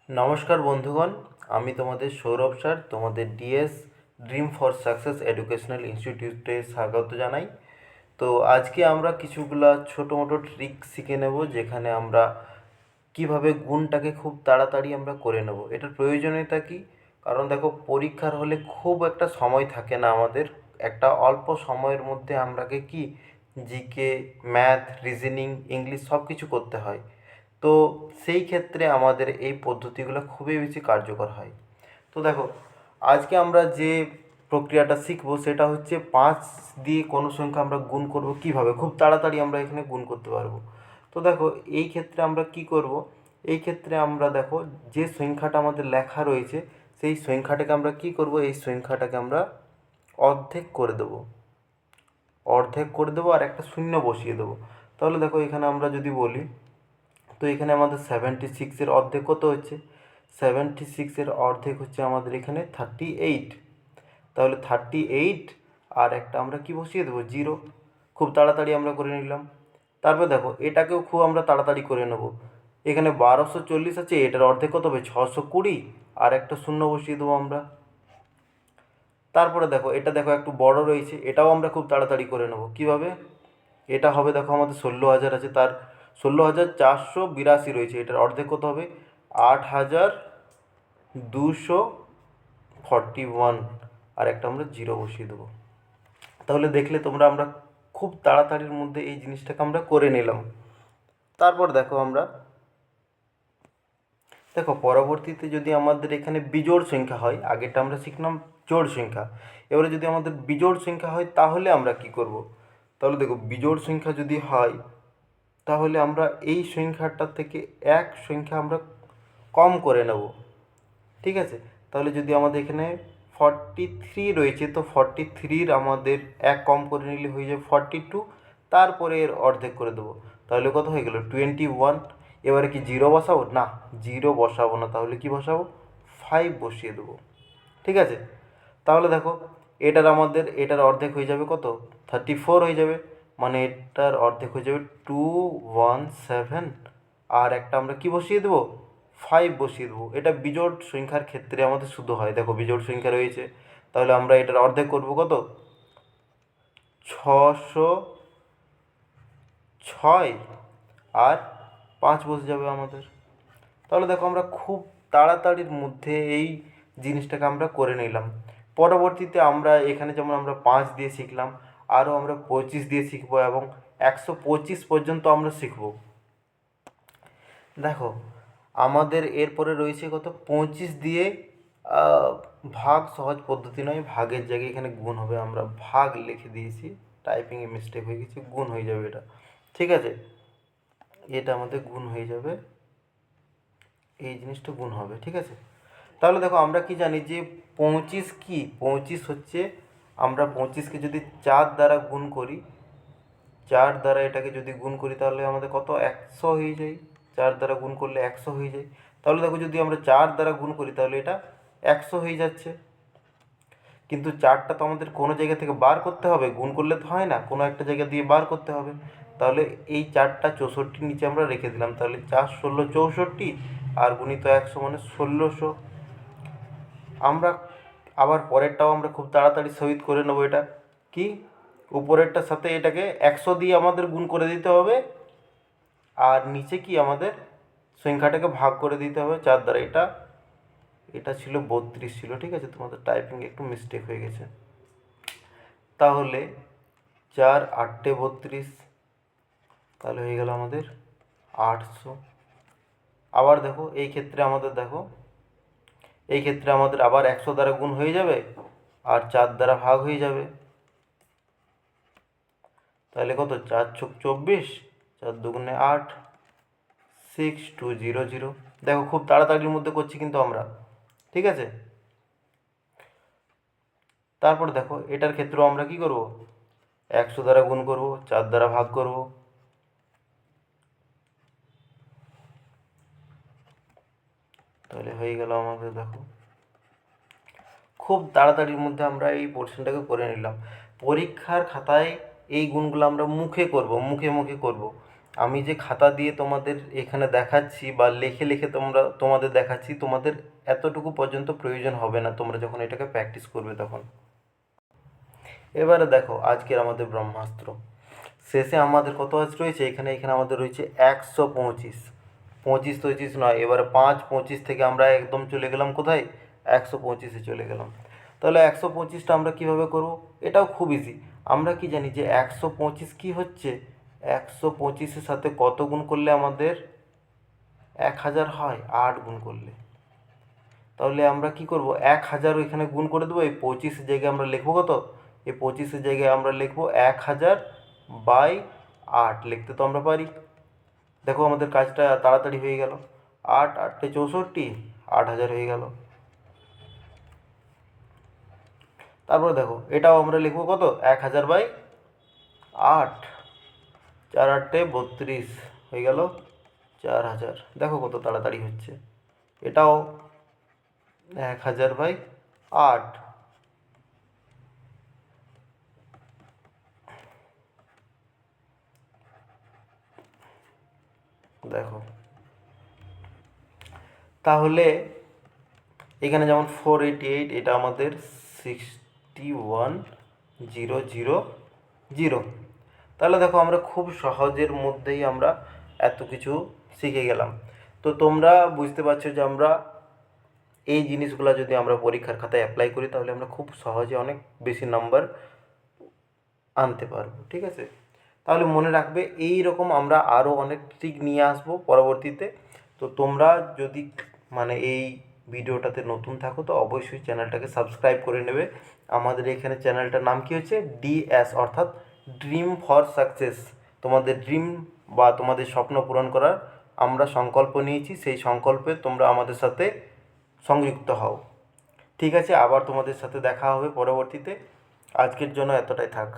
নমস্কার বন্ধুগণ, আমি তোমাদের সৌরভ স্যার তোমাদের DS dream for success educational ইনস্টিটিউটে স্বাগত জানাই। তো আজকে আমরা কিছুগুলা ছোটো মোটো ট্রিক শিখে নেব, যেখানে আমরা কিভাবে গুণটাকে খুব তাড়াতাড়ি আমরা করে নেব। এটার প্রয়োজনীয়তা কী? কারণ দেখো, পরীক্ষার হলে খুব একটা সময় থাকে না আমাদের, একটা অল্প সময়ের মধ্যে আমরাকে কি জিকে, ম্যাথ, রিজনিং, ইংলিশ সব কিছু করতে হয়। তো সেই ক্ষেত্রে আমাদের এই পদ্ধতিগুলো খুবই বেশি কার্যকর হয়। তো দেখো, আজকে আমরা যে প্রক্রিয়াটা শিখবো সেটা হচ্ছে 5 দিয়ে কোনো সংখ্যা আমরা গুণ করব কিভাবে, খুব তাড়াতাড়ি আমরা এখানে গুণ করতে পারবো। তো দেখো, এই ক্ষেত্রে আমরা কি করব, এই ক্ষেত্রে আমরা দেখো যে সংখ্যাটা আমাদের লেখা রয়েছে সেই সংখ্যাটাকে আমরা কি করব, এই সংখ্যাটাকে আমরা অর্ধেক করে দেবো, অর্ধেক করে দেবো আর একটা শূন্য বসিয়ে দেবো। তাহলে দেখো, এখানে আমরা যদি বলি, তো এখানে আমাদের 76-এর অর্ধেক কত হচ্ছে? 76-এর অর্ধেক হচ্ছে আমাদের এখানে 38। তাহলে 38 আর একটা আমরা কি বসিয়ে দেবো, 0। খুব তাড়াতাড়ি আমরা করে নিলাম। তারপর দেখো, এটাকেও খুব আমরা তাড়াতাড়ি করে নেব। এখানে 1240 আছে, এটার অর্ধেক কত হবে? 620 আর একটা শূন্য বসিয়ে দেবো আমরা। তারপরে দেখো, এটা দেখো একটু বড় রয়েছে, এটাও আমরা খুব তাড়াতাড়ি করে নেব। কীভাবে? এটা হবে, দেখো আমাদের 16,000 আছে, তার 16,482 রয়েছে, এটার অর্ধেক কত হবে? 8,241 আর একটা আমরা 0 বসিয়ে দেবো। তাহলে দেখলে তোমরা, আমরা খুব তাড়াতাড়ির মধ্যে এই জিনিসটাকে আমরা করে নিলাম। তারপর দেখো, দেখো পরবর্তীতে যদি আমাদের এখানে বিজোড় সংখ্যা হয়, আগেরটা আমরা শিখলাম জোড় সংখ্যা, এবারে যদি আমাদের বিজোড় সংখ্যা হয় তাহলে আমরা কি করব? তাহলে দেখো, বিজোড় সংখ্যা যদি হয় তাহলে আমরা এই সংখ্যাটা থেকে এক সংখ্যা আমরা কম করে নেব। ঠিক আছে? তাহলে যদি আমাদের এখানে 43 রয়েছে, তো 43-র আমাদের এক কম করে নিলে হয়ে যাবে 42, তারপরে এর অর্ধেক করে দেবো। তাহলে কত হয়ে গেল? 21। এবারে কি 0 বসাবো? না, 0 বসাবো না, তাহলে কি বসাবো? 5 বসিয়ে দেবো। ঠিক আছে? তাহলে দেখো, এটার অর্ধেক হয়ে যাবে কত? 34 হয়ে যাবে, মানে এটার অর্ধেক হয়ে যাবে 217 আর একটা আমরা কি বসিয়ে দেবো? 5 বসিয়ে দেবো। এটা বিজোড় সংখ্যার ক্ষেত্রে আমাদের শুধু হয়। দেখো, বিজোড় সংখ্যা রয়েছে, তাহলে আমরা এটার অর্ধেক করবো কত? 606 আর 5 বসে যাবে আমাদের। তাহলে দেখো, আমরা খুব তাড়াতাড়ির মধ্যে এই জিনিসটাকে আমরা করে নিলাম। পরবর্তীতে আমরা এখানে যেমন আমরা 5 দিয়ে শিখলাম, আরও আমরা 25 দিয়ে শিখবো এবং 125 পর্যন্ত আমরা শিখব। দেখো, আমাদের এরপরে রয়েছে কত? 25 দিয়ে ভাগ সহজ পদ্ধতি নয়, ভাগের জায়গায় এখানে গুণ হবে, আমরা ভাগ লিখে দিয়েছি, টাইপিংয়ে মিস্টেক হয়ে গেছে, গুণ হয়ে যাবে এটা। ঠিক আছে? এটা আমাদের গুণ হয়ে যাবে, এই জিনিসটা গুণ হবে। ঠিক আছে? তাহলে দেখো, আমরা কি জানি যে 25 কি? 25 হচ্ছে, আমরা 25কে যদি 4 দ্বারা গুণ করি, 4 দ্বারা এটাকে যদি গুণ করি তাহলে আমাদের কত? 100 হয়ে যায়। 4 দ্বারা গুণ করলে 100 হয়ে যায়। তাহলে দেখো, যদি আমরা 4 দ্বারা গুণ করি তাহলে এটা 100 হয়ে যাচ্ছে। কিন্তু 4টা তো আমাদের কোনো জায়গা থেকে বার করতে হবে, গুণ করলে তো হয় না, কোনো একটা জায়গা দিয়ে বার করতে হবে। তাহলে এই 4টা 64 নিচে আমরা রেখে দিলাম, তাহলে 4 16 64 আর গুণিত 100 মানে 1600। আমরা আবার পরেরটাও আমরা খুব তাড়াতাড়ি সহিত করে নেবো। এটা কি? উপরেরটার সাথে এটাকে 100 দিয়ে আমাদের গুণ করে দিতে হবে, আর নিচে কি আমাদের সংখ্যাটাকে ভাগ করে দিতে হবে 4 দ্বারা। এটা ছিল 32 ছিল। ঠিক আছে? তোমাদের টাইপিং একটু মিস্টেক হয়ে গেছে। তাহলে 4 8 32, তাহলে হয়ে গেল আমাদের 800। আবার দেখো, এই ক্ষেত্রে আমাদের আবার 100 দ্বারা গুণ হয়ে যাবে আর 4 দ্বারা ভাগ হয়ে যাবে। তাহলে কত? 4 ছক 24, 4 দুগুণে 8, 6200। দেখো, খুব তাড়াতাড়ির মধ্যে করছি কিন্তু আমরা। ঠিক আছে? তারপর দেখো, এটার ক্ষেত্রেও আমরা কি করব? 100 দ্বারা গুণ করব, 4 দ্বারা ভাগ করব। তাহলে হয়ে গেল আমাদের। দেখো, খুব তাড়াতাড়ির মধ্যে আমরা এই পোর্শনটাকে করে নিলাম। পরীক্ষার খাতায় এই গুণগুলো আমরা মুখে করব, মুখে মুখে করব। আমি যে খাতা দিয়ে তোমাদের এখানে দেখাচ্ছি বা লিখে লিখে তোমাদের দেখাচ্ছি, তোমাদের এতটুকু পর্যন্ত প্রয়োজন হবে না তোমরা যখন এটাকে প্র্যাকটিস করবে তখন। এবারে দেখো আজকের আমাদের ব্রহ্মাস্ত্র শেষে আমাদের কত আজ রয়েছে, এখানে আমাদের রয়েছে 125। 25 নয়, এবারে 5 25 থেকে আমরা একদম চলে গেলাম কোথায়, 125-এ চলে গেলাম। তাহলে 125টা আমরা কিভাবে করব, এটাও খুব ইজি। আমরা কি জানি যে 125 কি হচ্ছে, 125-এর সাথে কত গুণ করলে আমাদের 1000 হয়, 8 গুণ করলে। তাহলে আমরা কি করব, 1000 এখানে গুণ করে দেবো, এই 25-এর জায়গায় আমরা লিখবো কত, এই 25-এর জায়গায় আমরা লিখবো 1000/8 লিখতে তো আমরা পারি। দেখো আমাদের কাজটা তাড়াতাড়ি হয়ে গেল, 8 8 64, 8000 হয়ে গেল। তারপরে দেখো এটাও আমরা লিখবো কত, 1000/8, 4 8 32 হয়ে গেল 4000। দেখো কত তাড়াতাড়ি হচ্ছে। এটাও 1000/8, দেখো তাহলে এখানে যেমন 488, এটা আমাদের 61,000। তাহলে দেখো আমরা খুব সহজের মধ্যেই আমরা এত কিছু শিখে গেলাম। তো তোমরা বুঝতে পারছো যে আমরা এই জিনিসগুলো যদি আমরা পরীক্ষার খাতায় অ্যাপ্লাই করি তাহলে আমরা খুব সহজে অনেক বেশি নাম্বার আনতে পারবো, ঠিক আছে। তাহলে মনে রাখবে এই রকম আমরা আরও অনেক ট্রিক নিয়ে আসবো পরবর্তীতে। তো তোমরা যদি মানে এই ভিডিওটাতে নতুন থাকো তো অবশ্যই চ্যানেলটাকে সাবস্ক্রাইব করে নেবে। আমাদের এখানে চ্যানেলটার নাম কি হচ্ছে, ডিএস অর্থাৎ ড্রিম ফর সাকসেস। তোমাদের ড্রিম বা তোমাদের স্বপ্ন পূরণ করার আমরা সংকল্প নিয়েছি, সেই সংকল্পে তোমরা আমাদের সাথে সংযুক্ত হও। ঠিক আছে, আবার তোমাদের সাথে দেখা হবে পরবর্তীতে। আজকের জন্য এতটাই থাক।